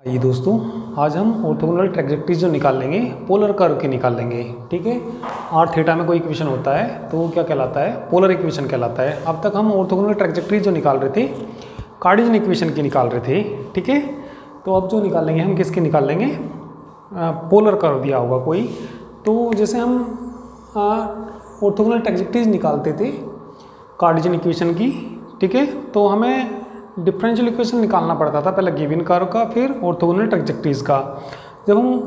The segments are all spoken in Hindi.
आइए दोस्तों, आज हम ऑर्थोगोनल ट्रैजेक्टरीज जो निकाल लेंगे पोलर कर्व के निकाल लेंगे। ठीक है, आर थीटा में कोई इक्वेशन होता है तो वो क्या कहलाता है, पोलर इक्वेशन कहलाता है। अब तक हम ऑर्थोगोनल ट्रैजेक्टरीज जो निकाल रहे थे कार्टेशियन इक्वेशन की निकाल रहे थे। ठीक है, तो अब जो निकाल लेंगे हम किसके निकाल लेंगे, पोलर कर्व दिया होगा कोई। तो जैसे हम ऑर्थोगोनल ट्रैजेक्टरीज निकालते थे कार्टेशियन इक्वेशन की, ठीक है, तो हमें डिफरेंशियल इक्वेशन निकालना पड़ता था, पहले गिवन कर्व का फिर ऑर्थोगोनल ट्रैजेक्टरीज का। जब हम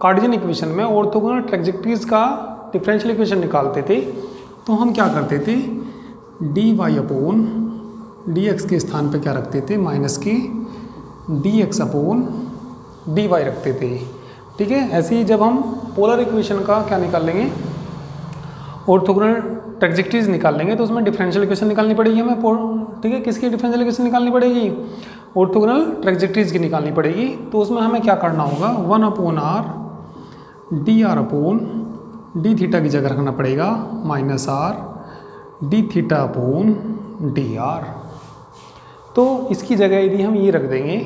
कार्टेशियन इक्वेशन में ऑर्थोगोनल ट्रैजेक्टरीज का डिफरेंशियल इक्वेशन निकालते थे तो हम क्या करते थे, d y upon d x के स्थान पे क्या रखते थे, माइनस के d x upon d y रखते थे। ठीक है, ऐसे ही जब हम पोलर इक्वेशन का क्या निकाल लेंगे, ऑर्थोगोनल ट्रैजेक्टरीज निकाल लेंगे तो उसमें डिफरेंशियल इक्वेशन निकालनी पड़ेगी हमें। ठीक है, किसकी डिफरेंशियल इक्वेशन निकालनी पड़ेगी, ऑर्थोगोनल ट्रैजेक्टरीज की निकालनी पड़ेगी। तो उसमें हमें क्या करना होगा, 1 upon r d r upon d theta की जगह रखना पड़ेगा minus r d theta upon d are. तो इसकी जगह यदि हम ये रख देंगे,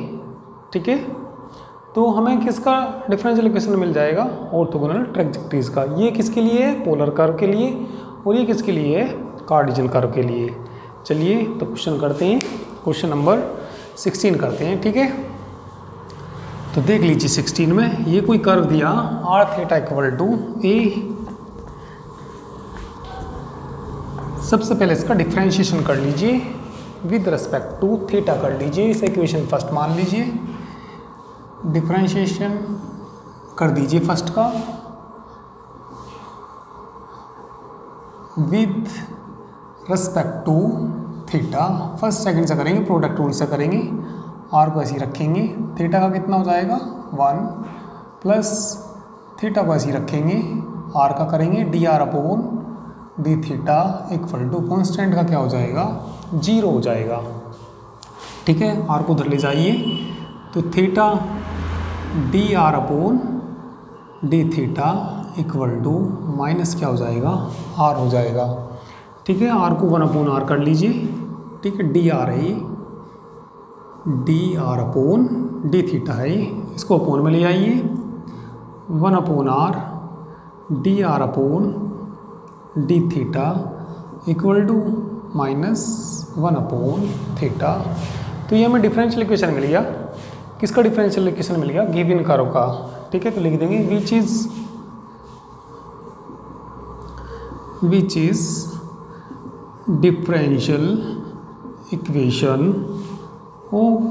ठीक है, तो हमें किसका डिफरेंशियल इक्वेशन मिल जाएगा, ऑर्थोगोनल ट्रैजेक्टरीज का। ये किसके लिए है, पोलर कर्व के लिए, और ये किसके लिए है, कार्टेशियन कर्व के लिए। चलिए तो क्वेश्चन करते हैं, क्वेश्चन नंबर 16 करते हैं। ठीक है, तो देख लीजिए 16 में ये कोई कर्व दिया आर थीटा इक्वल टू ए। सबसे पहले इसका डिफरेंशिएशन कर लीजिए विद रिस्पेक्ट टू थीटा कर लीजिए, इसे इक्वेशन फर्स्ट मान लीजिए। डिफरेंशिएशन कर दीजिए फर्स्ट का with respect to theta, first second से करेंगे, प्रोडक्ट रूल से करेंगे। आर को ऐसे ही रखेंगे, थीटा का कितना हो जाएगा 1 प्लस थीटा को ऐसे ही रखेंगे, आर का करेंगे d r upon d theta equal to constant का क्या हो जाएगा 0 हो जाएगा। ठीक है, आर को उधर ले जाइए तो theta d r upon d theta equal to minus क्या हो जाएगा आर हो जाएगा। ठीक है, आर को 1 अपॉन आर कर लीजिए। ठीक है, डी आर है, d r upon d theta है, इसको अपॉन में ले आइए, 1 upon r d r upon d theta equal to minus 1 upon theta. तो ये हमें डिफरेंशियल इक्वेशन मिल गया, किसका डिफरेंशियल इक्वेशन मिल गया, गिवन कर्व का। ठीक है, तो लिख देंगे which is differential equation of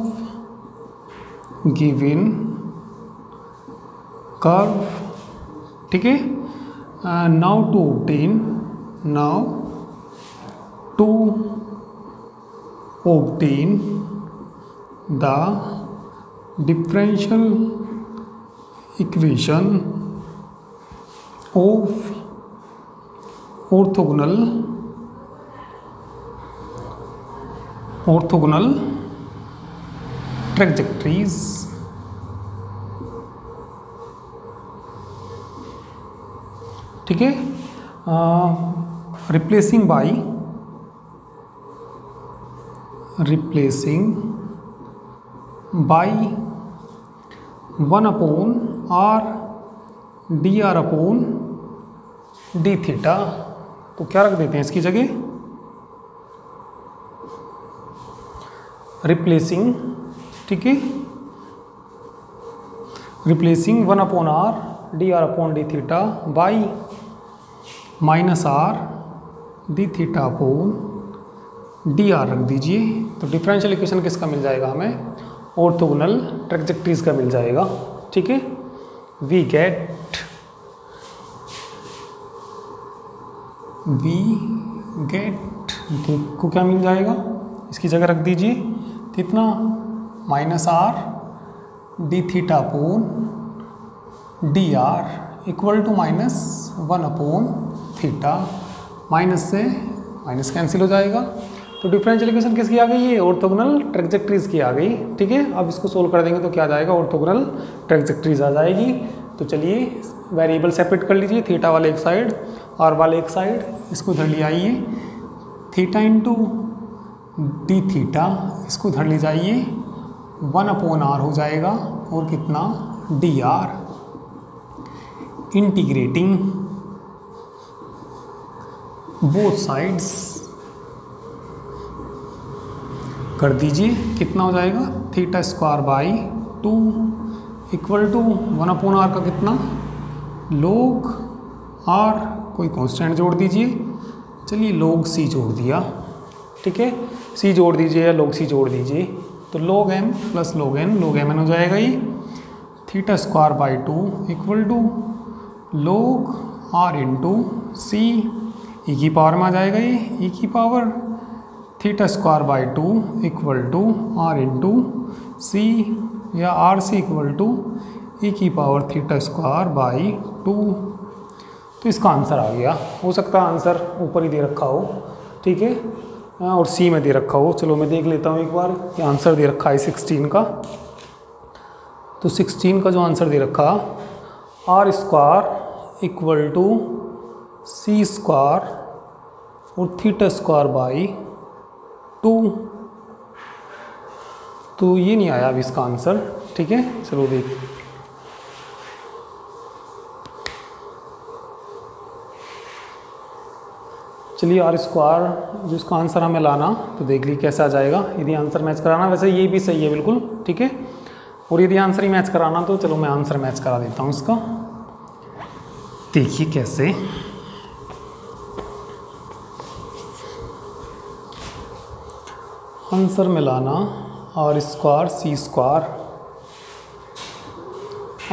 given curve। ठीक है, now to obtain the differential equation of orthogonal trajectories. ठीक है, replacing by 1 upon r d r upon d theta. तो क्या रख देते हैं इसकी जगह, रिप्लेसिंग। ठीक है, replacing 1 upon r d r upon d theta by minus r d theta upon d are रख दीजिए। तो डिफरेंशियल इक्वेशन किसका मिल जाएगा हमें, ऑर्थोगोनल ट्रैजेक्टरीज का मिल जाएगा। ठीक है, वी गेट को क्या मिल जाएगा, इसकी जगह रख दीजिए कितना, minus r d theta upon d r equal to minus 1 upon theta. Minus से माइनस कैंसिल हो जाएगा। तो डिफरेंशियल इक्वेशन किसकी आ गई, ये ऑर्थोगोनल ट्रैजेक्टरीज की आ गई। ठीक है, अब इसको सोल्व कर देंगे तो क्या आ जाएगा, ऑर्थोगोनल ट्रैजेक्टरीज आ जाएगी। तो चलिए वेरिएबल सेपरेट कर लीजिए, थीटा वाले एक साइड आर वाले एक साइड, इसको इधर ले आइए, थीटा इंटू डी थीटा, इसको उधर ले जाइए, 1 अपॉन आर हो जाएगा और कितना dr इंटीग्रेटिंग बोथ साइड्स कर दीजिए। कितना हो जाएगा theta square by 2 equal to 1/r का कितना log r, कोई कांस्टेंट जोड़ दीजिए। चलिए log c जोड़ दिया, ठीक है, c जोड़ दीजिए या log c जोड़ दीजिए, तो log m plus log n हो जाएगा ये theta square by 2 equal to log r into c, e की पावर में आ जाएगा ये ई की power theta square by 2 equal to r into c या r c equal to e की पावर थीटा स्क्वायर बाई 2। तो इसका आंसर आ गया। हो सकता है आंसर ऊपर ही दे रखा हो, ठीक है, और सी में दे रखा हो। चलो मैं देख लेता हूँ एक बार कि आंसर दे रखा है 16 का। तो 16 का जो आंसर दे रखा r square equal to c square और थीटा स्क्वायर बाई 2, तो ये नहीं आया अभी इसका आंसर, ठीक है। चलो देख, चलिए आर स्क्वायर जो इसका आंसर हमें लाना, तो देख ली कैसे आ जाएगा। यदि आंसर मैच कराना, वैसे ये भी सही है बिल्कुल, ठीक है, और यदि आंसर ही मैच कराना तो चलो मैं आंसर मैच करा देता हूँ इसका। देखिए कैसे, आंसर में लाना r square c square,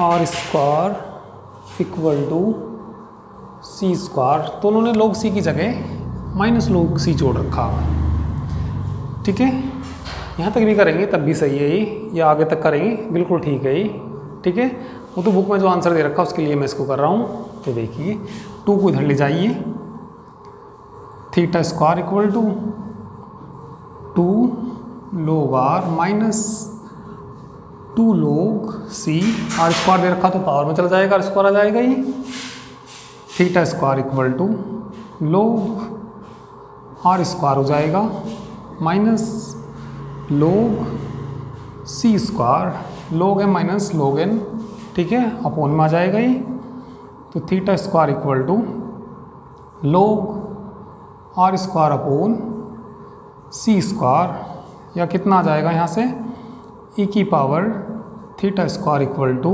r square equal to c square, तो उन्होंने log c की जगह माइनस log c जोड़ रखा, ठीक है। यहाँ तक भी करेंगे तब भी सही है ये, या आगे तक करेंगे बिल्कुल ठीक है ये, ठीक है। वो तो बुक में जो आंसर दे रखा उसके लिए मैं इसको कर रहा हूँ। तो देखिए 2 को इधर ले जाइए, theta square equal to 2 log r minus 2 log c, r square दे रखा तो पावर में चला जाएगा, आर स्क्वायर आ जाएगा ये, theta square equal to log r square हो जाएगा minus log c square, log m minus log n, ठीक है, अपोन में आ जाएगा ये। तो theta square equal to log r square upon c square, या कितना आ जाएगा यहाँ से e की power theta square equal to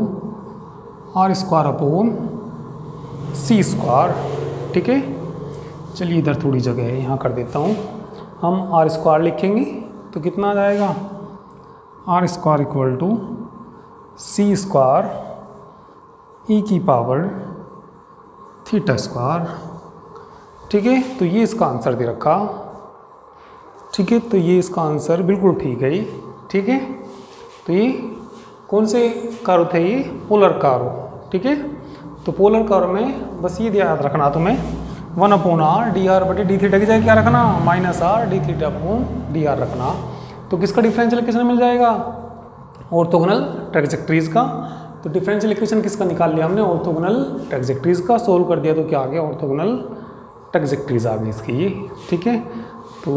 r square upon c square, ठीक है। चलिए इधर थोड़ी जगह है, यहाँ कर देता हूँ, हम r स्क्वायर लिखेंगे तो कितना आ जाएगा r square equal to c square e की पावर थीटा स्क्वायर, ठीक है। तो ये इसका आंसर दे रखा, ठीक है, तो ये इसका आंसर बिल्कुल ठीक है ये, ठीक है। तो ये कौन से कर्व थे ये, पोलर कर्व, ठीक है। तो पोलर कर्व में बस ये याद रखना तुम्हें 1/r dr बटे डी थीटा की जगह क्या रखना, -r d theta upon dr रखना। तो किसका डिफरेंशियल इक्वेशन मिल जाएगा, ऑर्थोगोनल ट्रैजेक्टरीज का। तो डिफरेंशियल इक्वेशन किसका निकाल लिया हमने, ऑर्थोगोनल ट्रैजेक्टरीज का। सोल्व कर दिया तो क्या आ गया, ऑर्थोगोनल ट्रैजेक्टरीज आ गई इसकी ये, ठीक है। तो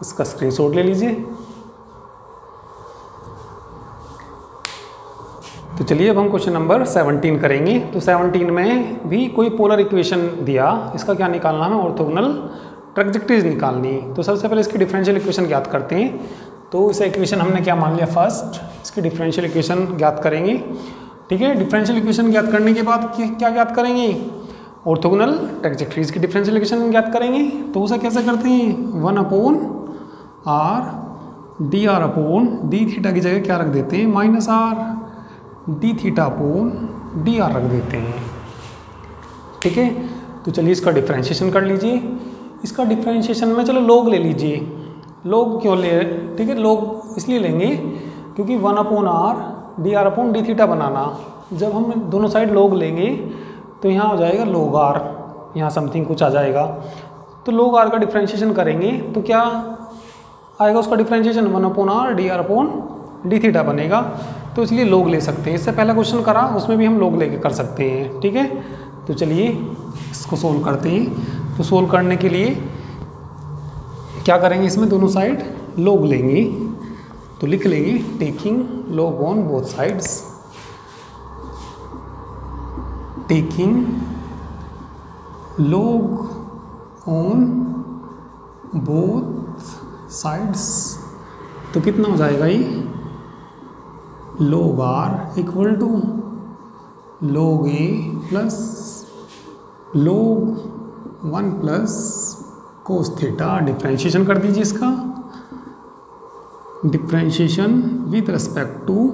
इसका स्क्रीनशॉट ले लीजिए। तो चलिए अब हम क्वेश्चन नंबर 17 करेंगे। तो 17 में भी कोई पोलर इक्वेशन दिया, इसका क्या निकालना है, ऑर्थोगोनल ट्रैजेक्टरीज निकालनी। तो सबसे पहले इसकी डिफरेंशियल इक्वेशन ज्ञात करते हैं। तो इस इक्वेशन हमने क्या मान लिया, फर्स्ट इसकी डिफरेंशियल इक्वेशन ज्ञात करेंगे, ठीक है। डिफरेंशियल इक्वेशन ज्ञात करने के बाद क्या ज्ञात करेंगे, ऑर्थोगोनल ट्रैजेक्टरीज की डिफरेंशियल इक्वेशन ज्ञात करेंगे। तो उसे कैसे करते हैं, 1/r dr upon d theta की जगह क्या रख देते हैं, -r d theta upon dr रख देते हैं, ठीक है। तो चलिए इसका डिफरेंशिएशन कर लीजिए। इसका डिफरेंशिएशन में चलो log ले लीजिए। log क्यों ले, ठीक है, log इसलिए लेंगे क्योंकि 1/r dr upon d theta बनाना, जब हम दोनों साइड log लेंगे तो यहाँ हो जाएगा log r, यहाँ समथिंग कुछ आ जाएगा। तो log r का डिफरेंशिएशन करेंगे तो क्या आएगा उसका differentiation, 1/r dr upon d theta बनेगा। तो इसलिए log ले सकते हैं। इससे पहला क्वेश्चन करा उसमें भी हम log लेके कर सकते हैं, ठीक है। तो चलिए इसको सोल्व करते हैं। तो सोल्व करने के लिए क्या करेंगे, इसमें दोनों साइड log लेंगे। तो लिख लेंगे taking log on both sides. Taking log on both sides, तो कितना हो जाएगा ये log r equal to log a plus log 1 plus cos theta. Differentiation कर दीजिए इसका, differentiation with respect to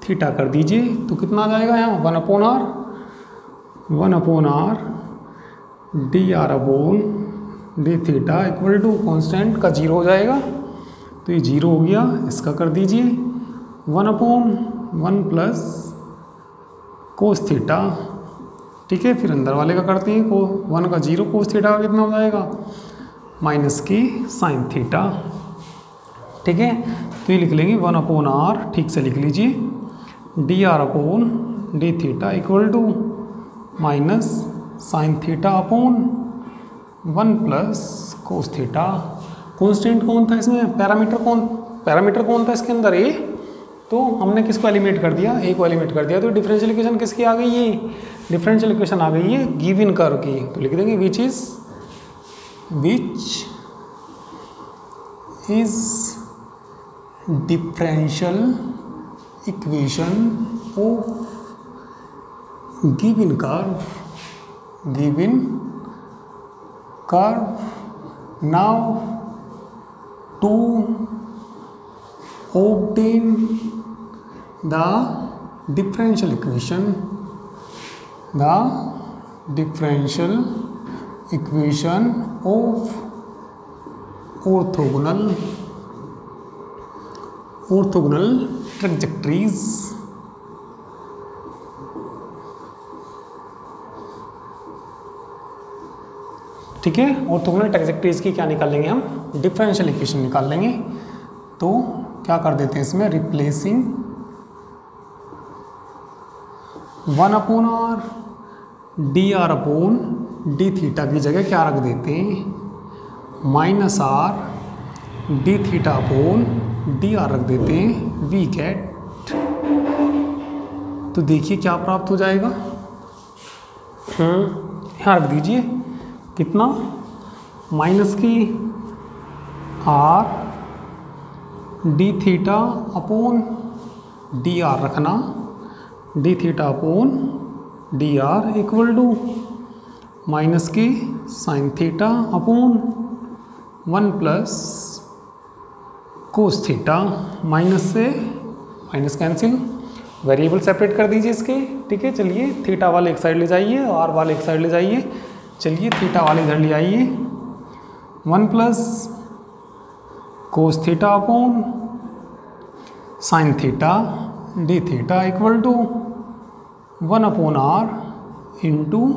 theta कर दीजिए, तो कितना आ जाएगा यहाँ 1/r d r upon d theta equal to constant का 0 हो जाएगा, तो ये 0 हो गया। इसका कर दीजिए 1/1 प्लस कोस थीटा। ठीक है, फिर अंदर वाले का करते हैं, 1 का 0 कोस थीटा का कितना हो जाएगा माइनस की साइन थीटा। ठीक है, तो ये लिख लेंगे 1/r, ठीक से लिख लीजिए d r upon d theta equal to minus sine theta upon 1 plus cos theta. Constant कौन था इसमें, पैरामीटर कौन था इसके अंदर ए, तो हमने किसको एलिमिनेट कर दिया, ए को एलिमिनेट कर दिया, तो डिफरेंशियल इक्वेशन किसकी आ गई, ये डिफरेंशियल इक्वेशन आ गई है गिवन कर्व की। तो लिख देंगे which is differential equation of given curve. Now to obtain the differential equation of orthogonal trajectories। ठीक है, ऑर्थोगोनल ट्रैजेक्टरीज की क्या निकालेंगे हम, डिफरेंशियल इक्वेशन निकाल लेंगे। तो क्या कर देते हैं इसमें, replacing 1/r d r upon d theta की जगह क्या रख देते हैं, -r d theta upon d are रख देते हैं। वी गेट, तो देखिए क्या प्राप्त हो जाएगा, यहाँ रख दीजिए कितना, माइनस की r d theta upon d r रखना, d theta upon d r equal to minus की sine theta upon 1 plus cos theta. Minus से माइनस कैंसिल, वेरिएबल सेपरेट कर दीजिए इसके। ठीक है, चलिए थीटा वाले एक साइड ले जाइए, आर वाले एक साइड ले जाइए। चलिए थीटा वाले इधर ले आइए, 1 plus cos theta upon sine theta d theta equal to 1/r into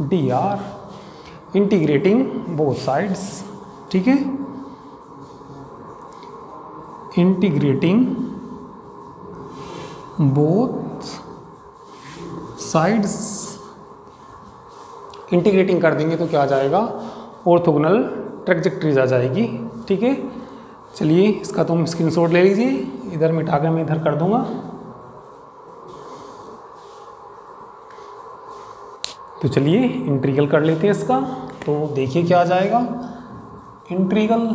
d r, integrating both sides. ठीक है, इंटीग्रेटिंग बोथ साइड्स, इंटीग्रेटिंग कर देंगे तो क्या आ जाएगा, ऑर्थोगोनल ट्रैजेक्टरीज आ जाएगी। ठीक है, चलिए इसका तुम स्क्रीनशॉट ले लीजिए, इधर मिटा कर मैं इधर कर दूंगा। तो चलिए इंटीग्रल कर लेते हैं इसका, तो देखिए क्या आ जाएगा इंटीग्रल।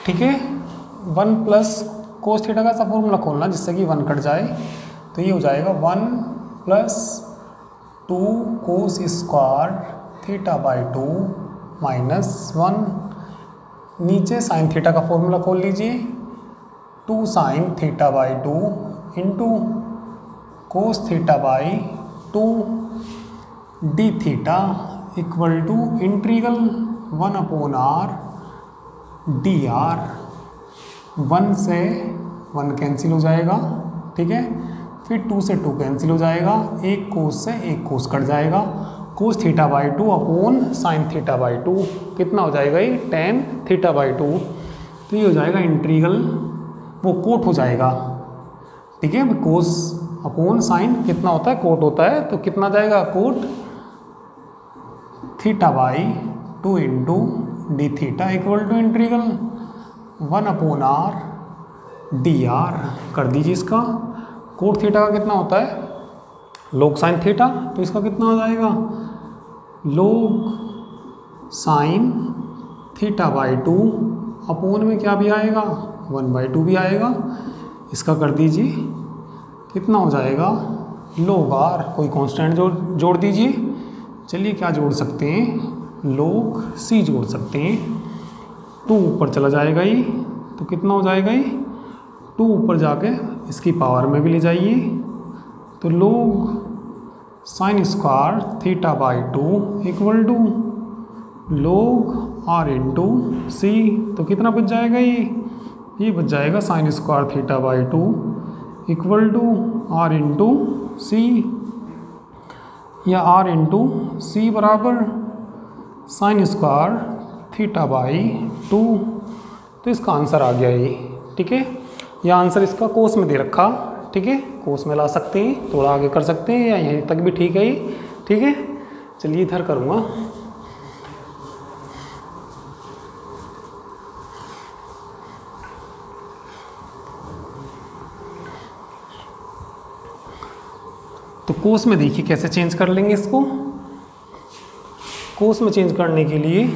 ठीक है, 1 प्लस कोस थीटा का सब फॉर्मूला खोलना जिससे कि 1 कट जाए, तो ये हो जाएगा 1 plus 2 cos square theta by 2 minus 1, नीचे साइन थीटा का फॉर्मूला खोल लीजिए, 2 sine theta by 2 into cos theta by 2 d theta equal to integral 1/r d r. 1 से 1 कैंसिल हो जाएगा। ठीक है, फिर 2 से 2 कैंसिल हो जाएगा, एक कोस से एक कोस कट जाएगा, कोस theta by 2 upon sine theta by 2 कितना हो जाएगा, ये टेन थीटा बाई 2। तो ये हो जाएगा इंटीग्रल, वो कोट हो जाएगा। ठीक है, कोस अपॉन साइन कितना होता है, कोट होता है, तो कितना जाएगा cot theta by 2 into d theta equal to integral 1/r d r. कर दीजिए इसका, कोट थीटा का कितना होता है log साइन थीटा, तो इसका कितना हो जाएगा log sign theta by 2 upon में क्या भी आएगा 1/2 भी आएगा। इसका कर दीजिए कितना हो जाएगा log r, कोई कांस्टेंट जोड़ दीजिए। चलिए क्या जोड़ सकते हैं log c जोड़ सकते हैं। 2 ऊपर चला जाएगा ये, तो कितना हो जाएगा ये 2 ऊपर जाके इसकी पावर में भी ले जाइए, तो log sine square theta by 2 equal to log r into c. तो कितना बच जाएगा ये बच जाएगा sine square theta by 2 equal to r into c, या r इंटू सी बराबर साइन स्क्वायर थीटा बाई 2। तो इसका आंसर आ गया ये, ठीक है। यह आंसर इसका कोस में दे रखा, ठीक है, कोस में ला सकते हैं, थोड़ा आगे कर सकते हैं, या यहीं तक भी ठीक है ये, ठीक है। चलिए इधर करूँगा। तो कोस में देखिए कैसे चेंज कर लेंगे इसको। कोस में चेंज करने के लिए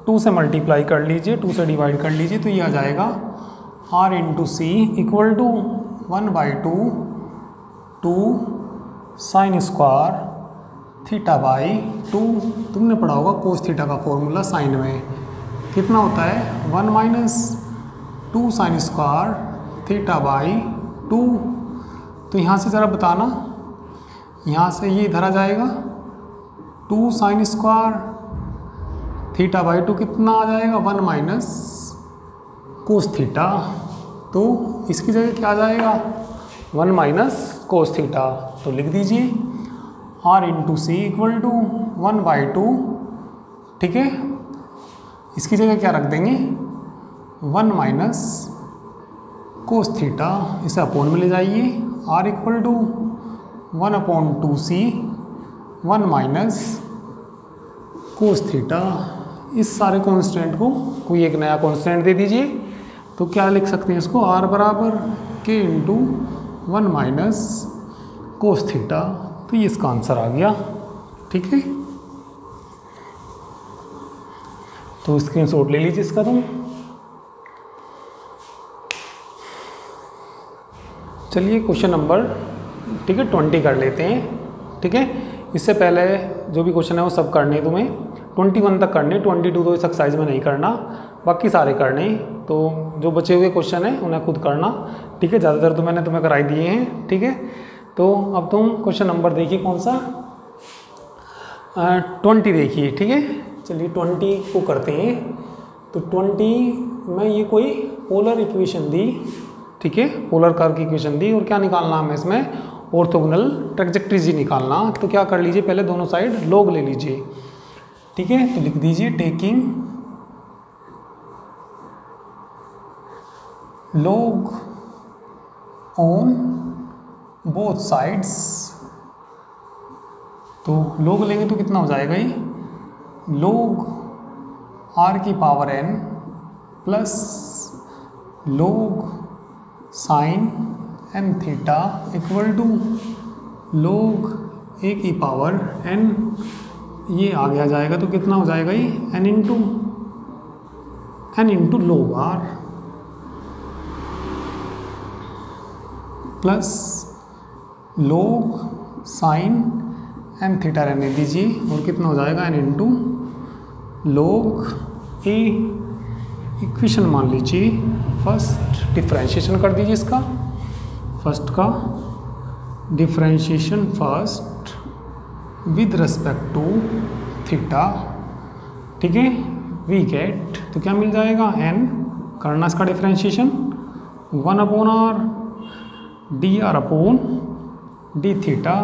2 से मल्टीप्लाई कर लीजिए, 2 से डिवाइड कर लीजिए, तो ये आ जाएगा r into c equal to 1/2 2 sine square theta by 2। तुमने पढ़ा होगा कोस थीटा का फॉर्मूला साइन में कितना होता है 1 minus 2 sine square theta by 2। तो यहाँ से ज़रा बताना, यहाँ से ये इधर आ जाएगा 2 साइन स्क्वायर थीटा बाई 2 कितना आ जाएगा 1 माइनस कोस थीटा। तो इसकी जगह क्या आ जाएगा 1 माइनस कोस थीटा। तो लिख दीजिए r into c equal to 1/2, ठीक है। इसकी जगह क्या रख देंगे 1 माइनस कोस थीटा, इसे अपोन में ले जाइए, r equal to 1/2c 1 minus cos theta. इस सारे कांस्टेंट को कोई एक नया कांस्टेंट दे दीजिए, तो क्या लिख सकते हैं इसको r बराबर k into 1 minus cos theta. तो ये इसका आंसर आ गया, ठीक है। तो स्क्रीनशॉट ले लीजिए इसका तुम। चलिए क्वेश्चन नंबर, ठीक है, 20 कर लेते हैं, ठीक है। इससे पहले जो भी क्वेश्चन है वो सब करने तुम्हें 21 तक करने, 22 तो इस एक्सरसाइज में नहीं करना, बाकी सारे करने। तो जो बचे हुए क्वेश्चन हैं उन्हें खुद करना, ठीक है। ज़्यादातर तो मैंने तुम्हें कराई दिए हैं, ठीक है। तो अब तुम क्वेश्चन नंबर देखिए कौन सा 20 देखिए, ठीक है। चलिए 20 को करते हैं। तो 20 में ये कोई पोलर इक्वेशन दी, ठीक है, पोलर कर्व की इक्वेशन दी, और क्या निकालना हमें इसमें ऑर्थोगोनल ट्रैजेक्टरीज निकालना। तो क्या कर लीजिए पहले दोनों साइड log ले लीजिए, ठीक है। तो लिख दीजिए taking log on both sides. तो log लेंगे तो कितना हो जाएगा ये log r की power n plus log sine n theta equal to log a की पावर n। ये आगे आ जाएगा तो कितना हो जाएगा ये n into log r plus log sine n theta रहने दीजिए, और कितना हो जाएगा n into log a। Equation मान लीजिए फर्स्ट डिफरेंशिएशन कर दीजिए इसका, फर्स्ट का differentiation first with respect to theta, ठीक है। वी गेट, तो क्या मिल जाएगा n करना इसका differentiation 1/r dr upon d theta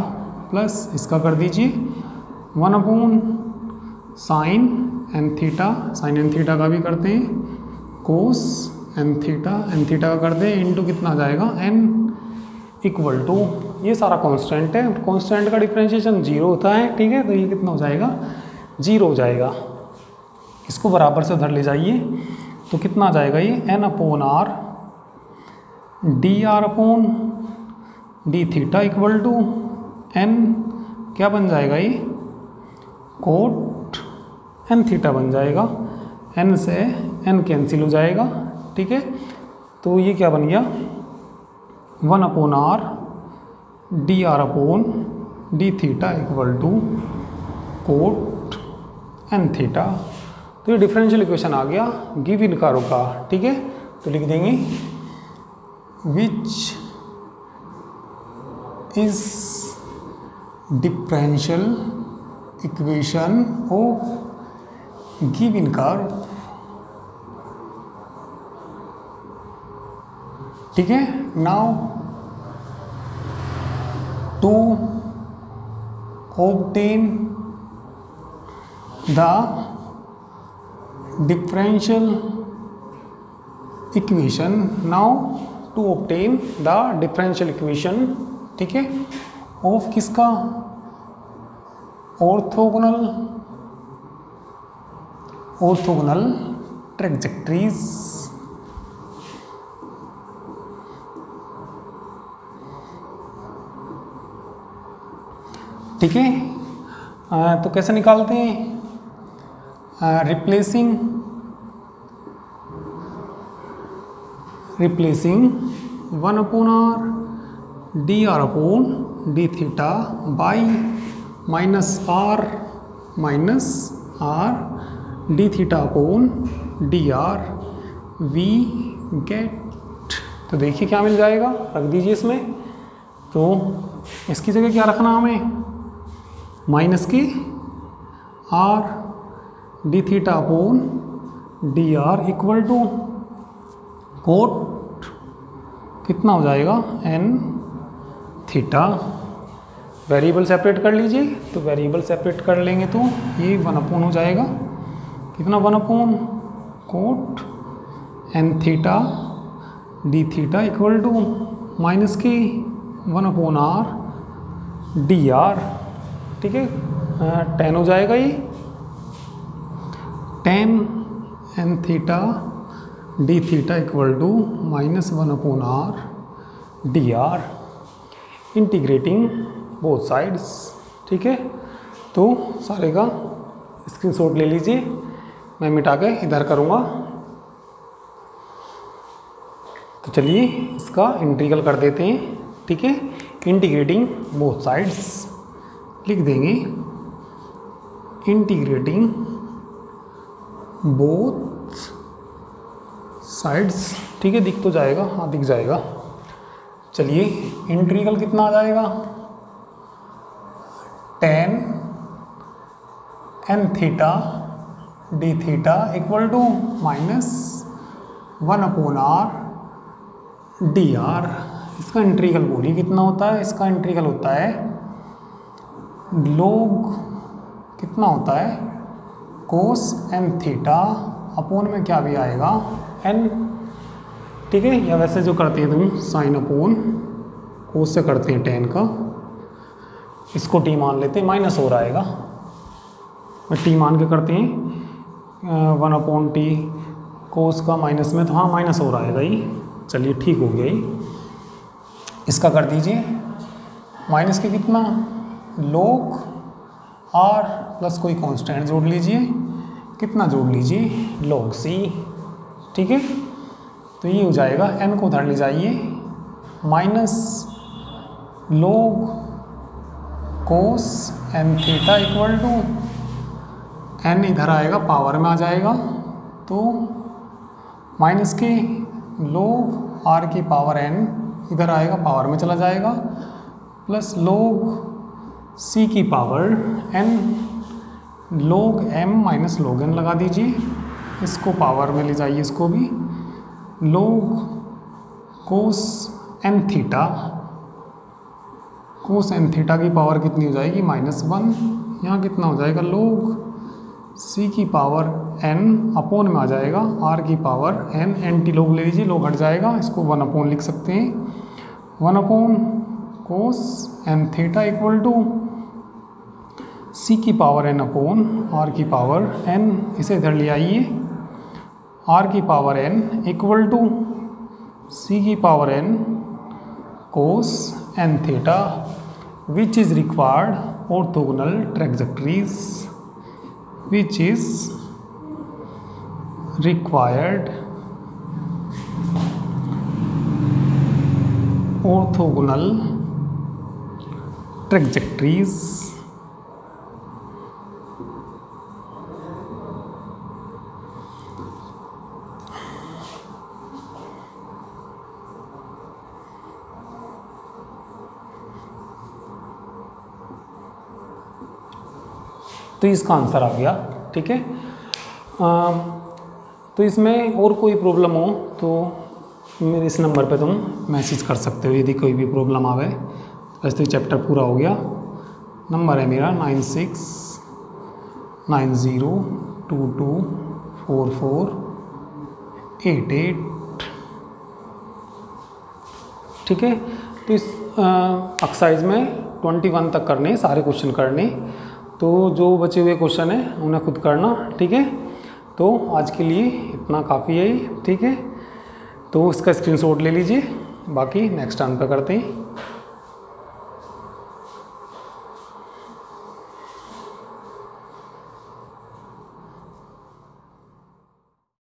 plus इसका कर दीजिए 1/साइन n theta, sine n theta का भी करते हैं, कोस n थीटा का कर दें, इंटू कितना आ जाएगा n इक्वल टू, ये सारा कांस्टेंट है, कांस्टेंट का डिफरेंशिएशन 0 होता है, ठीक है। तो ये कितना हो जाएगा 0 हो जाएगा। इसको बराबर से उधर ले जाइए, तो कितना आ जाएगा ये n/r dr upon d theta equal to n क्या बन जाएगा, ये कोट एन थीटा बन जाएगा। एन से एन कैंसिल हो जाएगा, ठीक है। तो ये क्या बन गया 1/r dr/d theta equal to cot n theta. तो ये डिफरेंशियल इक्वेशन आ गया गिवन कारों का, ठीक है। तो लिख देंगे which is differential equation of given curve, ठीक है। Now to obtain the differential equation, now to obtain the differential equation, ठीक है, of किसका ऑर्थोगोनल ट्रैजेक्टरीज, ठीक है। तो कैसे निकालते हैं, replacing 1/r dr/d theta by -r d theta upon dr we get. तो देखिए क्या मिल जाएगा, रख दीजिए इसमें। तो इसकी जगह क्या रखना हमें, माइनस की r d theta upon dr equal to cot कितना हो जाएगा n थीटा। वेरिएबल सेपरेट कर लीजिए, तो वेरिएबल सेपरेट कर लेंगे तो ये 1/, हो जाएगा कितना 1/, cot n theta d theta equal to minus की 1/r dr, ठीक है। tan हो जाएगा ये tan n theta d theta equal to -1/r dr integrating both sides, ठीक है। तो सारे का स्क्रीनशॉट ले लीजिए, मैं मिटा के इधर करूँगा। तो चलिए इसका इंटीग्रल कर देते हैं, ठीक है। इंटीग्रेटिंग बोथ साइड्स लिख देंगे, इंटीग्रेटिंग बोथ साइड्स, ठीक है। दिख तो जाएगा, हाँ दिख जाएगा। चलिए इंटीग्रल कितना आ जाएगा, tan n theta d theta equal to -1/r dr। इसका इंटीग्रल बोलिए कितना होता है, इसका इंटीग्रल होता है log कितना होता है cos n थीटा अपोन में क्या भी आएगा n, ठीक है। या वैसे जो करते हैं तुम साइन अपोन कोस से करते हैं tan का, इसको t मान लेते हैं, माइनस हो आएगा, t मान के करते हैं 1/t कोस का माइनस में, तो हाँ माइनस हो आएगा ये। चलिए ठीक हो गया ये। इसका कर दीजिए माइनस के कितना log r प्लस कोई कांस्टेंट जोड़ लीजिए, कितना जोड़ लीजिए log c, ठीक है। तो ये हो जाएगा n को उधर ले जाइए, minus log cos n theta equal to n इधर आएगा पावर में आ जाएगा, तो माइनस के log r की पावर n इधर आएगा पावर में चला जाएगा, प्लस log c की power n log m minus log n लगा दीजिए, इसको पावर में ले जाइए, इसको भी log cos n theta, cos n theta की पावर कितनी हो जाएगी -1, यहाँ कितना हो जाएगा log c की पावर n अपोन में आ जाएगा r की पावर n, एंटी log ले लीजिए, log हट जाएगा, इसको 1/, लिख सकते हैं 1/ cos n theta equal to c की पावर n अपोन r की पावर n, इसे इधर ले आइए, r की power n equal to c की power n cos n theta which is required orthogonal trajectories, which is required orthogonal trajectories तो इसका आंसर आ गया। ठीक है, तो इसमें और कोई प्रॉब्लम हो तो मेरे इस नंबर पे तुम मैसेज कर सकते हो यदि कोई भी प्रॉब्लम आवे। वैसे तो चैप्टर पूरा हो गया। नंबर है मेरा 9690224488। ठीक है, तो इस एक्सरसाइज में 21 तक करने, सारे क्वेश्चन करने। तो जो बचे हुए क्वेश्चन हैं उन्हें खुद करना। ठीक है, तो आज के लिए इतना काफ़ी है। ठीक है, तो इसका स्क्रीनशॉट ले लीजिए, बाकी नेक्स्ट टाइम पे करते हैं।